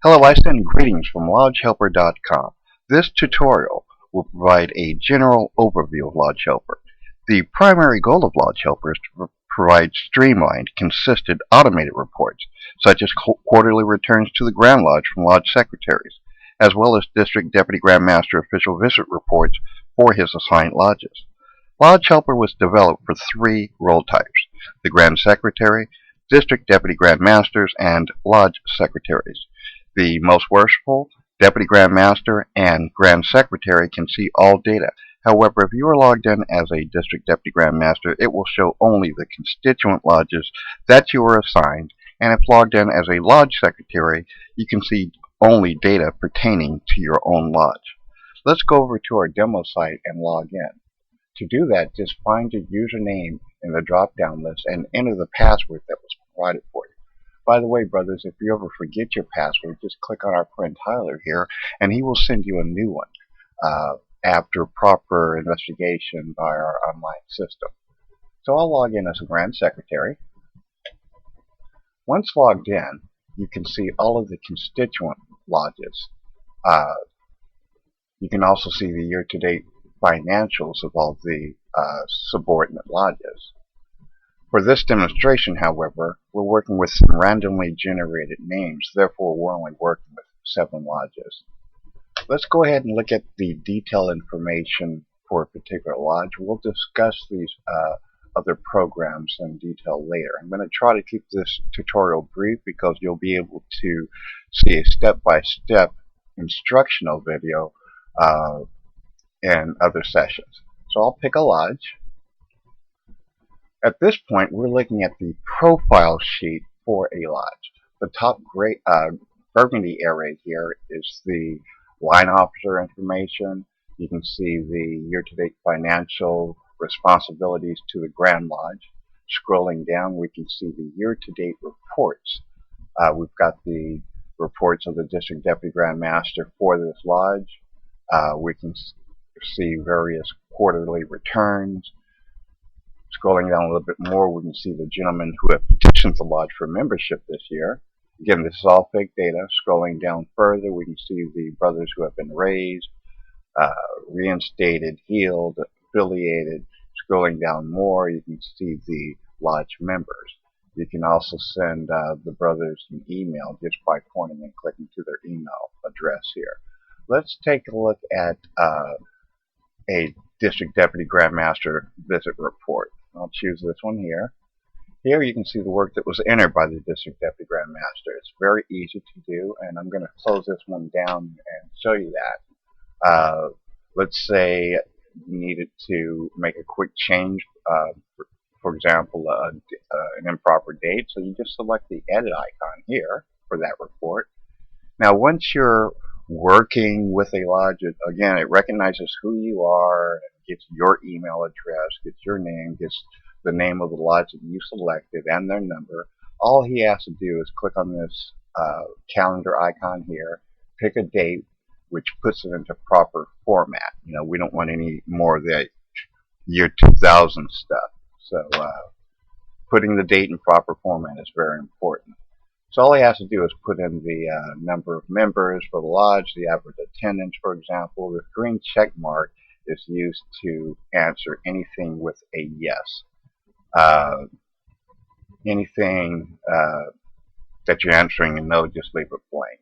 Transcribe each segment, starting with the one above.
Hello, I send greetings from LodgeHelper.com. This tutorial will provide a general overview of LodgeHelper. The primary goal of LodgeHelper is to provide streamlined, consistent, automated reports, such as quarterly returns to the Grand Lodge from Lodge secretaries, as well as District Deputy Grand Master official visit reports for his assigned lodges. LodgeHelper was developed for three role types: the Grand Secretary, District Deputy Grand Masters, and Lodge Secretaries. The most worshipful, Deputy Grand Master, and Grand Secretary can see all data. However, if you are logged in as a District Deputy Grand Master, it will show only the constituent lodges that you are assigned, and if logged in as a Lodge Secretary, you can see only data pertaining to your own lodge. Let's go over to our demo site and log in. To do that, just find your username in the drop-down list and enter the password that was provided for you. By the way, brothers, if you ever forget your password, just click on our friend Tyler here, and he will send you a new one after proper investigation by our online system. So I'll log in as a Grand Secretary. Once logged in, you can see all of the constituent lodges. You can also see the year-to-date financials of all the subordinate lodges. For this demonstration, however, we're working with some randomly generated names, therefore we're only working with 7 lodges. Let's go ahead and look at the detailed information for a particular lodge. We'll discuss these other programs in detail later. I'm going to try to keep this tutorial brief because you'll be able to see a step-by-step instructional video in other sessions. So I'll pick a lodge. At this point, we're looking at the profile sheet for a lodge. The top burgundy area here is the line officer information. You can see the year-to-date financial responsibilities to the Grand Lodge. Scrolling down, we can see the year-to-date reports. We've got the reports of the District Deputy Grand Master for this lodge. We can see various quarterly returns. Scrolling down a little bit more, we can see the gentlemen who have petitioned the lodge for membership this year. Again, this is all fake data. Scrolling down further, we can see the brothers who have been raised, reinstated, healed, affiliated. Scrolling down more, you can see the lodge members. You can also send the brothers an email just by pointing and clicking to their email address here. Let's take a look at a District Deputy Grand Master visit report. I'll choose this one here. Here you can see the work that was entered by the District Deputy Grand Master. It's very easy to do, and I'm going to close this one down and show you that. Let's say you needed to make a quick change, for example, an improper date, so you just select the edit icon here for that report. Now, once you're working with a lodge, again, it recognizes who you are, gets your email address, gets your name, gets the name of the lodge that you selected and their number. All he has to do is click on this calendar icon here, pick a date, which puts it into proper format. You know, we don't want any more of that year 2000 stuff. So putting the date in proper format is very important. So all he has to do is put in the number of members for the lodge, the average attendance, for example. The green check mark is used to answer anything with a yes. Anything that you're answering a no, just leave it blank.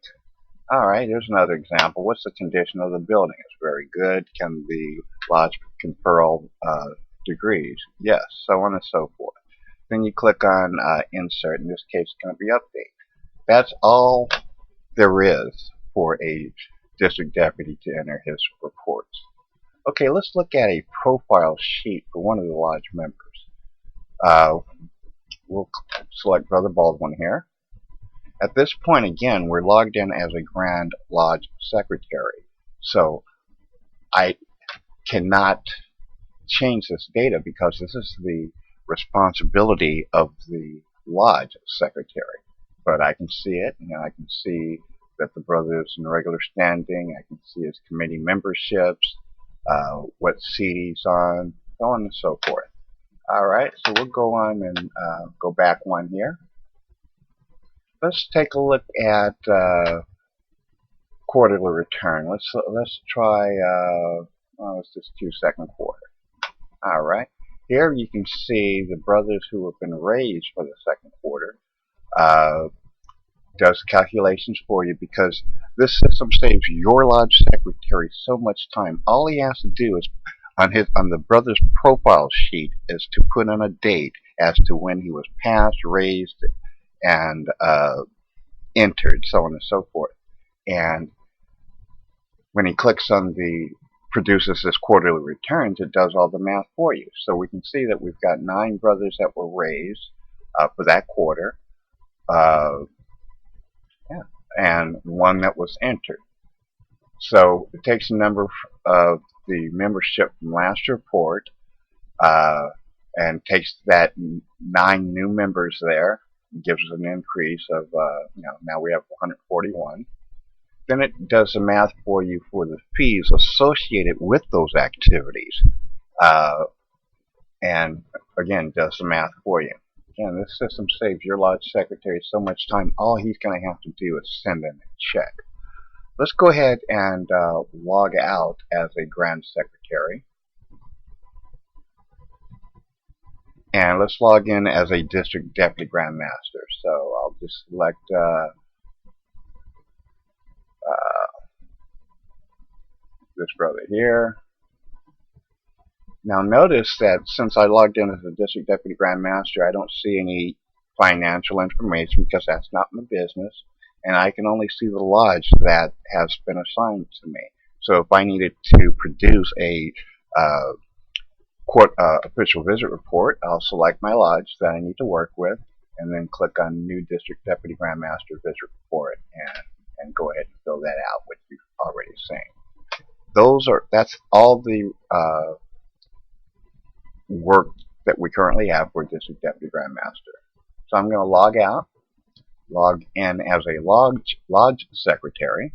Alright, here's another example. What's the condition of the building? It's very good. Can the lodge confer all degrees? Yes, so on and so forth. Then you click on insert. In this case, it's going to be update. That's all there is for a district deputy to enter his reports. Okay, let's look at a profile sheet for one of the lodge members. We'll select Brother Baldwin here. At this point, again, we're logged in as a Grand Lodge Secretary. So I cannot change this data because this is the responsibility of the Lodge Secretary. But I can see it, and I can see that the brother is in regular standing. I can see his committee memberships, what seat he's on, so on and so forth. Alright, so we'll go on and go back one here. Let's take a look at quarterly return. Let's try. Let's just do second quarter. All right. Here you can see the brothers who have been raised for the second quarter. Does calculations for you, because this system saves your lodge secretary so much time. All he has to do is on the brother's profile sheet is to put in a date as to when he was passed, raised, and entered, so on and so forth. And when he clicks on the produces this quarterly returns, it does all the math for you. So we can see that we've got 9 brothers that were raised for that quarter. Yeah, and 1 that was entered. So it takes a number of the membership from last report and takes that 9 new members there, and gives us an increase of, now we have 141. Then it does the math for you for the fees associated with those activities. And again, does the math for you. Again, this system saves your lodge secretary so much time. All he's going to have to do is send in a check. Let's go ahead and log out as a Grand Secretary. And let's log in as a District Deputy Grand Master. So I'll just select this brother here. Now notice that since I logged in as a District Deputy Grand Master, I don't see any financial information because that's not my business. And I can only see the lodge that has been assigned to me. So if I needed to produce a court official visit report, I'll select my lodge that I need to work with, and then click on New District Deputy Grand Master Visit Report, and go ahead and fill that out, which you've already seen. That's all the work that we currently have for District Deputy Grand Master. So I'm going to log out, log in as a lodge secretary,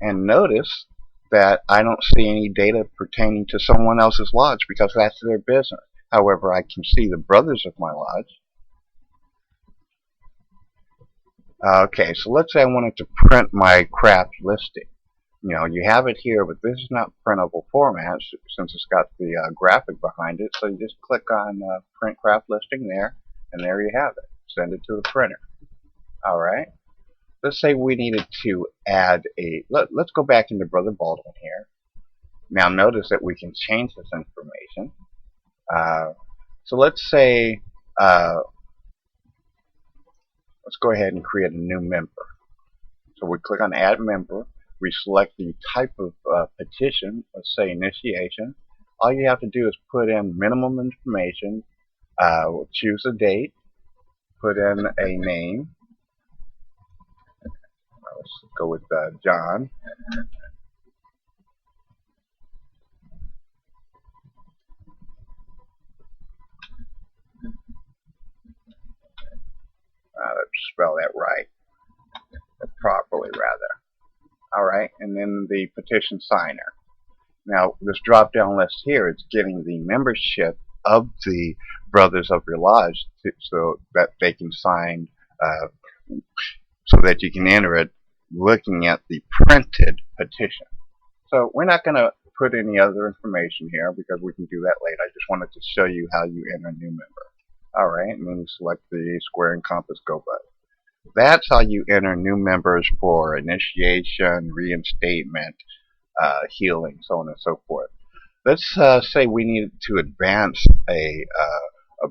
and notice that I don't see any data pertaining to someone else's lodge because that's their business. However, I can see the brothers of my lodge. Okay, so let's say I wanted to print my craft listing. You have it here, but this is not printable format since it's got the graphic behind it. So you just click on print craft listing there, and there you have it. Send it to the printer. All right. Let's say we needed to add let's go back into Brother Baldwin here. Now notice that we can change this information. So let's say, let's go ahead and create a new member. So we click on Add Member. We select the type of petition, let's say initiation. All you have to do is put in minimum information, choose a date, put in a name. Let's go with John. Let's spell that right, properly rather. All right, and then the petition signer. Now this drop-down list here is getting the membership of the brothers of your lodge so that they can sign, so that you can enter it looking at the printed petition. So we're not going to put any other information here because we can do that later. I just wanted to show you how you enter a new member. All right, and then you select the square and compass go button. That's how you enter new members for initiation, reinstatement, healing, so on and so forth. Let's say we needed to advance a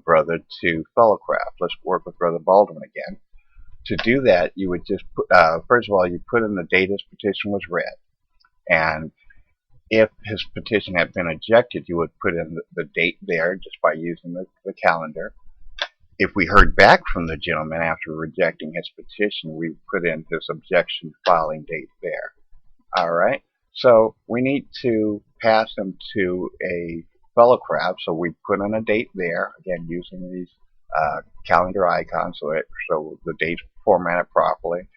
brother to fellowcraft. Let's work with Brother Baldwin again. To do that, you would just put, first of all, you put in the date his petition was read. And if his petition had been ejected, you would put in the date there just by using the calendar. If we heard back from the gentleman after rejecting his petition, we put in his objection filing date there. All right. So we need to pass him to a fellowcraft, so we put in a date there, again using these calendar icons so the date's formatted properly.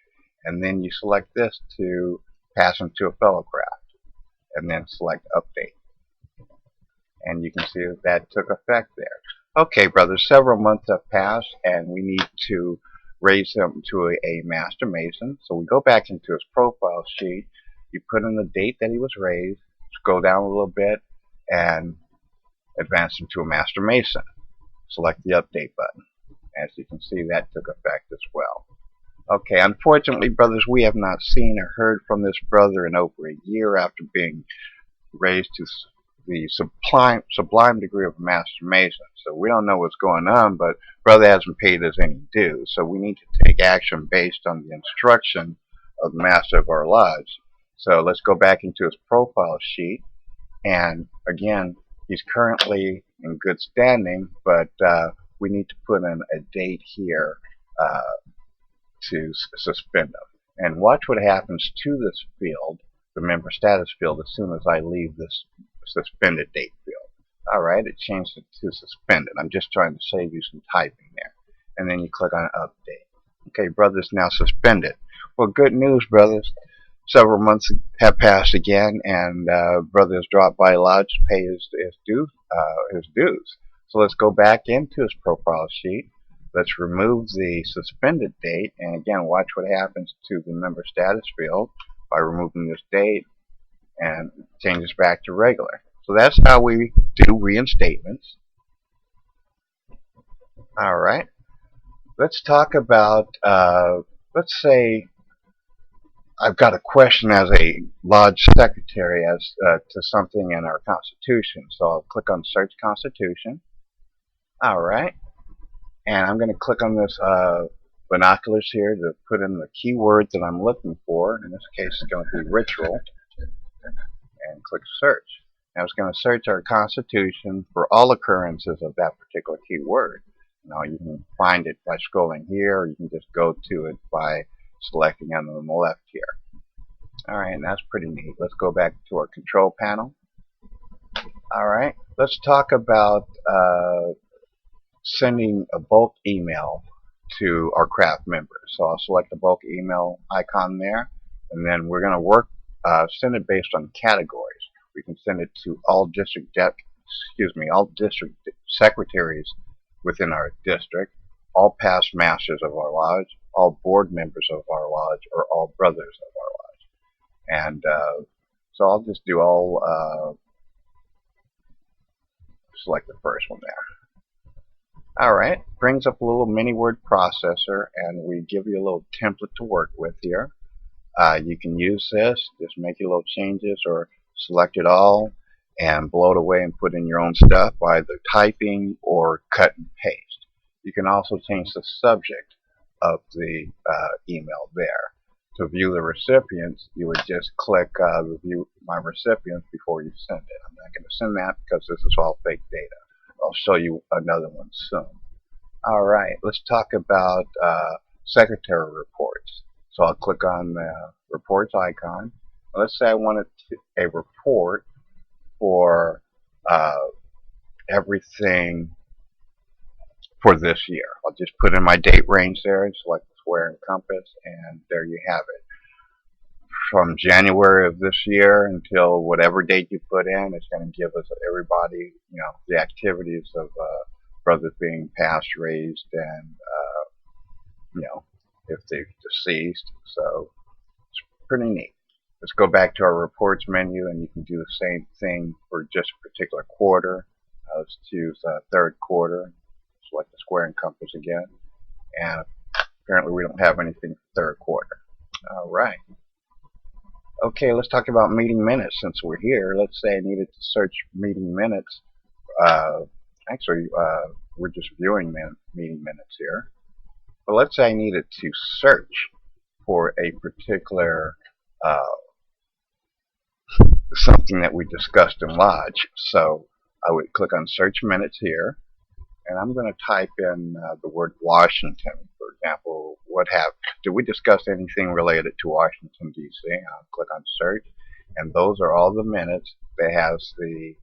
And then you select this to pass him to a fellowcraft, and then select update. And you can see that took effect there. Okay, brothers, several months have passed, and we need to raise him to a Master Mason. So we go back into his profile sheet. You put in the date that he was raised, scroll down a little bit, and advance him to a Master Mason. Select the update button. As you can see, that took effect as well. Okay, unfortunately, brothers, we have not seen or heard from this brother in over a year after being raised to the sublime degree of Master Mason. So we don't know what's going on, but brother hasn't paid us any due. So we need to take action based on the instruction of the Master of our Lodge. So let's go back into his profile sheet. And again, he's currently in good standing, but we need to put in a date here to suspend him. And watch what happens to this field, the member status field, as soon as I leave this suspended date field. Alright, it changed it to suspended. I'm just trying to save you some typing there. And then you click on update. Okay, brother's now suspended. Well, good news, brothers. Several months have passed again, and brother has dropped by lodge to pay his dues. So let's go back into his profile sheet. Let's remove the suspended date, and again, watch what happens to the member status field by removing this date, and it changes back to regular. So that's how we do reinstatements. Alright, let's talk about, let's say I've got a question as a lodge secretary as to something in our Constitution. So I'll click on Search Constitution. Alright, and I'm going to click on this binoculars here to put in the keyword that I'm looking for. In this case, it's going to be ritual. And click search. Now it's going to search our Constitution for all occurrences of that particular keyword. Now you can find it by scrolling here, or you can just go to it by selecting on the left here. Alright, and that's pretty neat. Let's go back to our control panel. Alright, let's talk about sending a bulk email to our craft members. So I'll select the bulk email icon there, and then we're going to send it based on categories. We can send it to all district secretaries within our district, all past masters of our lodge, all board members of our lodge, or all brothers of our lodge. And so I'll just do all, select the first one there. Alright, brings up a little mini word processor, and we give you a little template to work with here. You can use this, just make your little changes, or select it all and blow it away and put in your own stuff by either typing or cut and paste. You can also change the subject of the email there. To view the recipients, you would just click View My Recipients before you send it. I'm not going to send that because this is all fake data. I'll show you another one soon. Alright, let's talk about secretary reports. So I'll click on the reports icon. Let's say I wanted a report for everything for this year. I'll just put in my date range there and select the square and compass, and there you have it. From January of this year until whatever date you put in, it's going to give us everybody, the activities of brothers being passed, raised, and if they're deceased. So it's pretty neat. Let's go back to our reports menu, and you can do the same thing for just a particular quarter. Let's choose third quarter. Select the square and compass again. And apparently we don't have anything for third quarter. Alright. Okay, let's talk about meeting minutes since we're here. Let's say I needed to search meeting minutes. We're just viewing meeting minutes here. But let's say I needed to search for a particular something that we discussed in Lodge. So I would click on search minutes here, and I'm going to type in the word Washington. For example, did we discuss anything related to Washington, D.C.? I'll click on search, and those are all the minutes that has the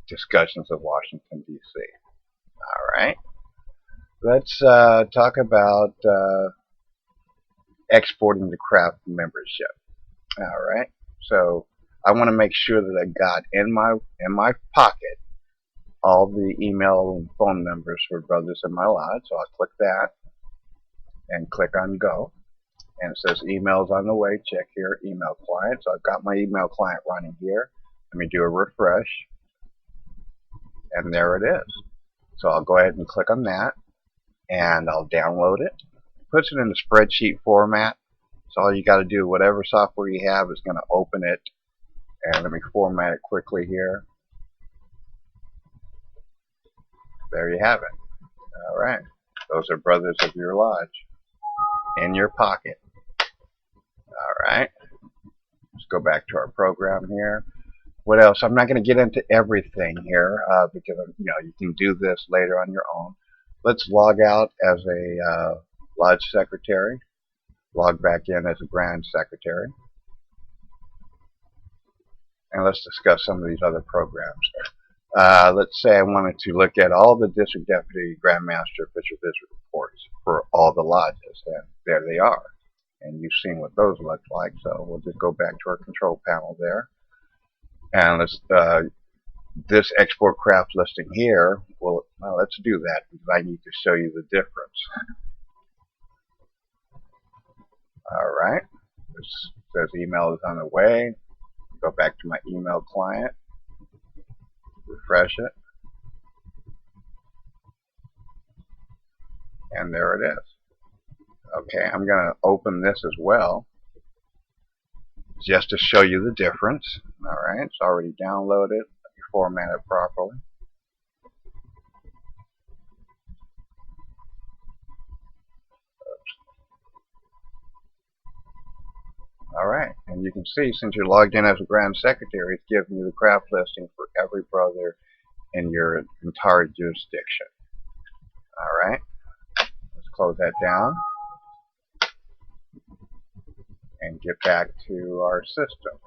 discussions of Washington, D.C. Alright, let's talk about exporting the craft membership. Alright, so I want to make sure that I got in my pocket all the email and phone numbers for brothers in my lodge, so I'll click that. and click on Go. And it says emails on the way. Check here, email client. So I've got my email client running here. Let me do a refresh, and there it is. So I'll go ahead and click on that, and I'll download it. It puts it in the spreadsheet format. So all you got to do, whatever software you have is going to open it. And let me format it quickly here. There you have it. All right. Those are brothers of your lodge in your pocket. All right. Let's go back to our program here. What else? I'm not going to get into everything here because you can do this later on your own. Let's log out as a lodge secretary. Log back in as a grand secretary. And let's discuss some of these other programs here. Let's say I wanted to look at all the district deputy grandmaster official visit reports for all the lodges, and there they are. And you've seen what those look like, so we'll just go back to our control panel there. And let's this export craft listing here. Well, let's do that because I need to show you the difference. All right. This says email is on the way. Go back to my email client. Refresh it. And there it is. Okay, I'm going to open this as well just to show you the difference. All right, it's already downloaded. Format it properly. All right, and you can see since you're logged in as a Grand Secretary, it's giving you the craft listing for every brother in your entire jurisdiction. All right, let's close that down and get back to our system.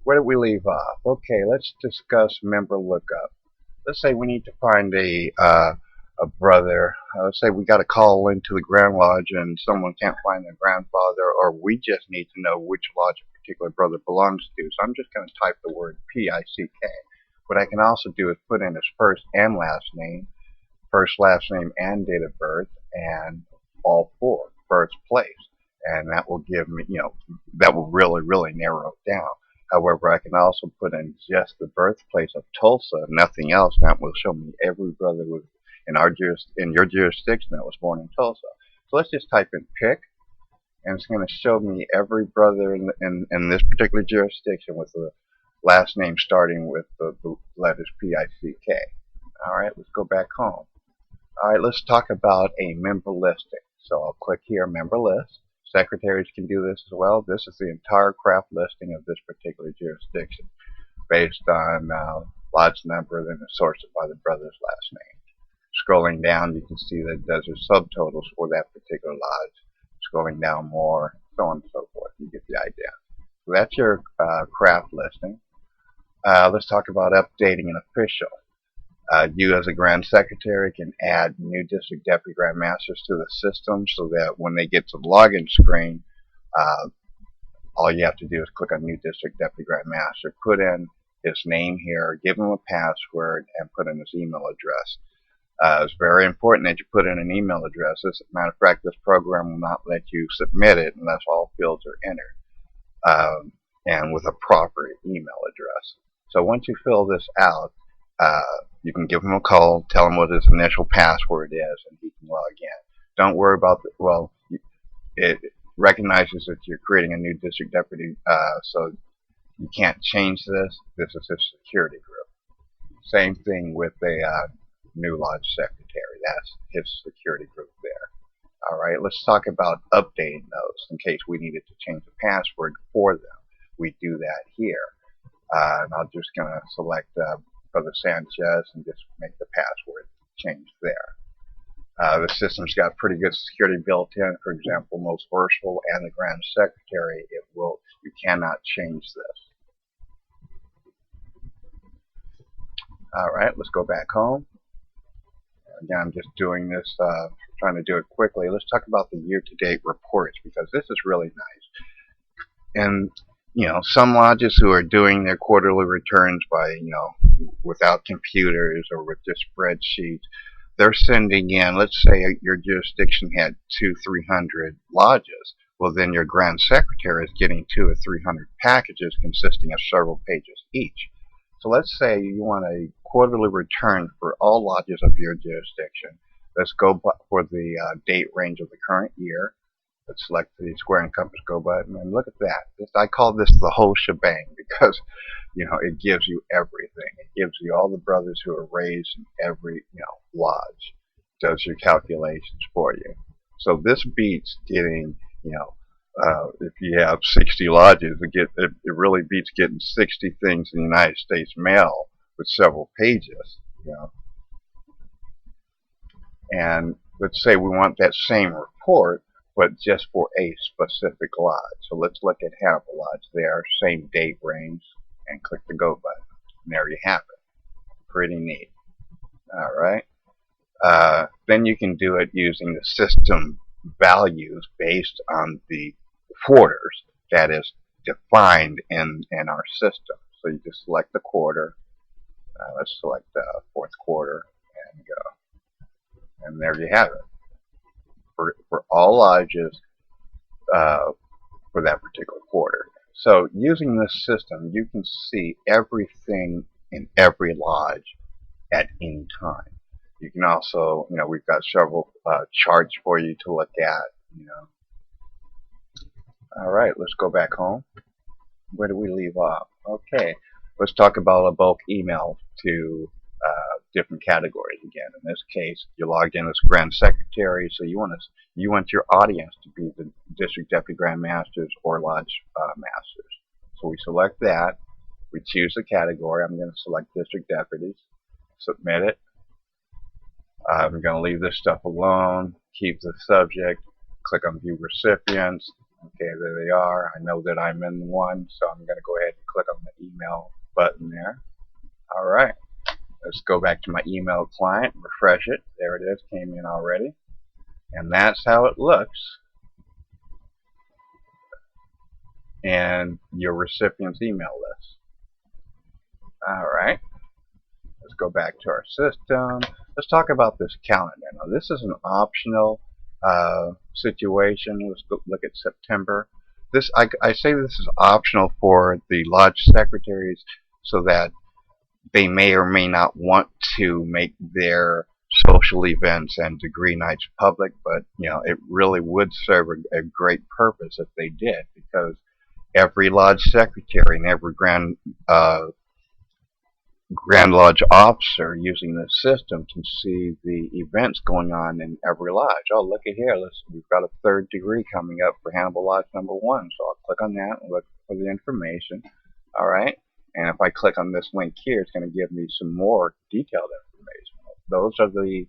Where did we leave off? Okay, let's discuss member lookup. Let's say we need to find a brother. Let's say we got a call into the Grand Lodge and someone can't find their grandfather, or we just need to know which lodge a particular brother belongs to. So I'm just going to type the word PICK. What I can also do is put in his first and last name, last name, and date of birth, and all four, birthplace. And that will give me, that will really narrow it down. However, I can also put in just the birthplace of Tulsa, nothing else, and that will show me every brother in your jurisdiction that was born in Tulsa. So let's just type in pick, and it's going to show me every brother in this particular jurisdiction with the last name starting with the letters PICK. All right, let's go back home. All right, let's talk about a member listing. So I'll click here, member list. Secretaries can do this as well. This is the entire craft listing of this particular jurisdiction based on lodge number, then sorted by the brother's last name. Scrolling down, you can see that there's subtotals for that particular lodge. Scrolling down more, so on and so forth. You get the idea. So that's your craft listing. Let's talk about updating an official. You as a Grand Secretary can add new District Deputy Grand Masters to the system so that when they get to the login screen, all you have to do is click on New District Deputy Grand Master, put in his name here, give him a password, and put in his email address. It's very important that you put in an email address. As a matter of fact, this program will not let you submit it unless all fields are entered and with a proper email address. So once you fill this out, you can give him a call, tell him what his initial password is, and he can log in. Don't worry about it recognizes that you're creating a new district deputy, so you can't change this. This is his security group. Same thing with a new lodge secretary. That's his security group there. All right, let's talk about updating those in case we needed to change the password for them. We do that here. And I'm just going to select Brother Sanchez and just make the password change there. The system's got pretty good security built in. For example, most versatile and the Grand Secretary, you cannot change this. All right, let's go back home. Again, I'm just doing this, trying to do it quickly. Let's talk about the year-to-date reports because this is really nice. And some lodges who are doing their quarterly returns by, without computers or with just spreadsheets, they're sending in, let's say your jurisdiction had 300 lodges. Well, then your Grand Secretary is getting 200 or 300 packages consisting of several pages each. So let's say you want a quarterly return for all lodges of your jurisdiction. Let's go for the date range of the current year. Let's select the square and compass go button, and look at that. I call this the whole shebang because it gives you everything. It gives you all the brothers who are raised in every lodge. Does your calculations for you. So this beats getting if you have 60 lodges, it really beats getting 60 things in the United States mail with several pages. And let's say we want that same report, but just for a specific lodge. So let's look at Hannibal Lodge there, same date range, and click the go button. And there you have it. Pretty neat. All right. Then you can do it using the system values based on the quarters that is defined in our system. So you just select the quarter. Let's select the fourth quarter and go. And there you have it. For all lodges for that particular quarter. So using this system, you can see everything in every lodge at any time. You can also, we've got several charts for you to look at. All right, let's go back home. Where do we leave off? Okay, let's talk about a bulk email to different categories again. In this case, you're logged in as Grand Secretary, so you want your audience to be the District Deputy Grand Masters or Lodge Masters. So we select that. We choose the category. I'm going to select District Deputies. Submit it. I'm going to leave this stuff alone. Keep the subject. Click on View Recipients. Okay, there they are. I know that I'm in one, so I'm going to go ahead and click on the email button there. All right. Let's go back to my email client, refresh it. There it is, came in already. And that's how it looks. And your recipient's email list. All right. Let's go back to our system. Let's talk about this calendar. Now, this is an optional situation. Let's go look at September. I say this is optional for the lodge secretaries so that they may or may not want to make their social events and degree nights public, but it really would serve a great purpose if they did, because every lodge secretary and every Grand Lodge officer using this system can see the events going on in every lodge. Oh, look at here. We've got a third degree coming up for Hannibal Lodge number 1. So I'll click on that and look for the information. All right. And if I click on this link here, it's going to give me some more detailed information. Those are the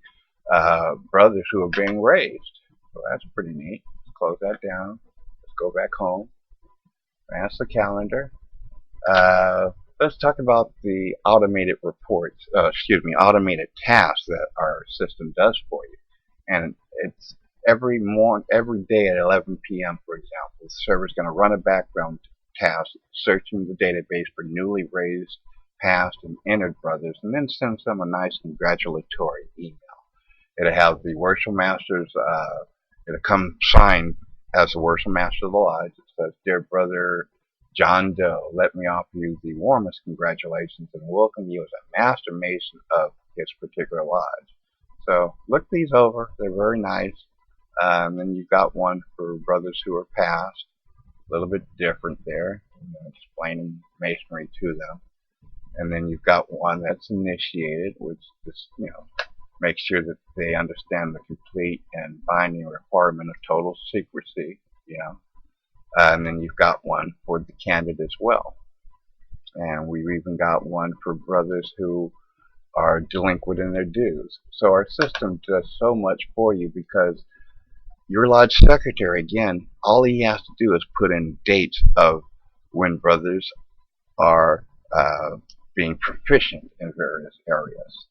brothers who are being raised. So that's pretty neat. Let's close that down. Let's go back home. That's the calendar. Let's talk about the automated reports, automated tasks that our system does for you. And it's every day at 11 p.m., for example, the server is going to run a background task searching the database for newly raised, past, and entered brothers, and then sends them a nice congratulatory email. It'll have the worship masters, it'll come signed as the worship master of the lodge. It says, "Dear brother John Doe, let me offer you the warmest congratulations and welcome you as a master mason of his particular lodge." So look these over. They're very nice. Then you've got one for brothers who are past. A little bit different there, explaining masonry to them. And then you've got one that's initiated, which just, makes sure that they understand the complete and binding requirement of total secrecy, and then you've got one for the candidate as well. And we've even got one for brothers who are delinquent in their dues. So our system does so much for you because your lodge secretary, again, all he has to do is put in dates of when brothers are being proficient in various areas.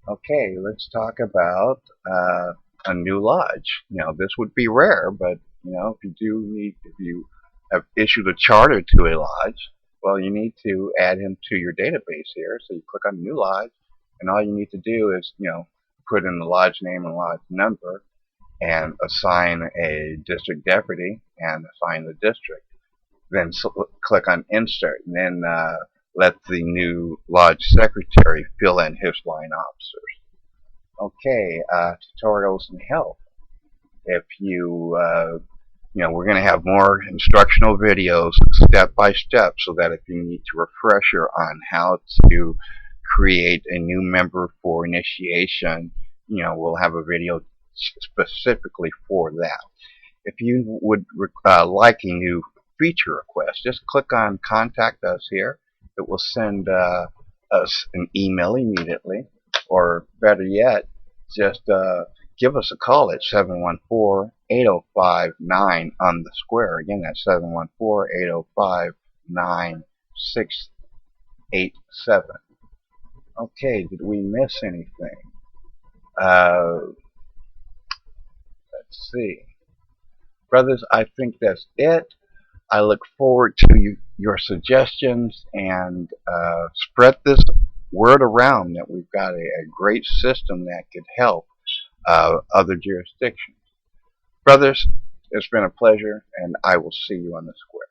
Okay, let's talk about a new lodge. This would be rare, but if you have issued a charter to a lodge, well, you need to add him to your database here. So you click on New Lodge, and all you need to do is, put in the lodge name and lodge number, and assign a district deputy and assign the district. Then click on insert, and then let the new lodge secretary fill in his line officers. Okay, tutorials and help. If we're going to have more instructional videos step by step, so that if you need to refresher on how to create a new member for initiation, we'll have a video specifically for that. If you would like a new feature request, just click on Contact Us here. It will send us an email immediately, or better yet, just give us a call at 714-805-9 on the square. Again, that's 714-805-9687. Okay, did we miss anything? Let's see. Brothers, I think that's it. I look forward to your suggestions, and spread this word around that we've got a great system that could help other jurisdictions. Brothers, it's been a pleasure, and I will see you on the square.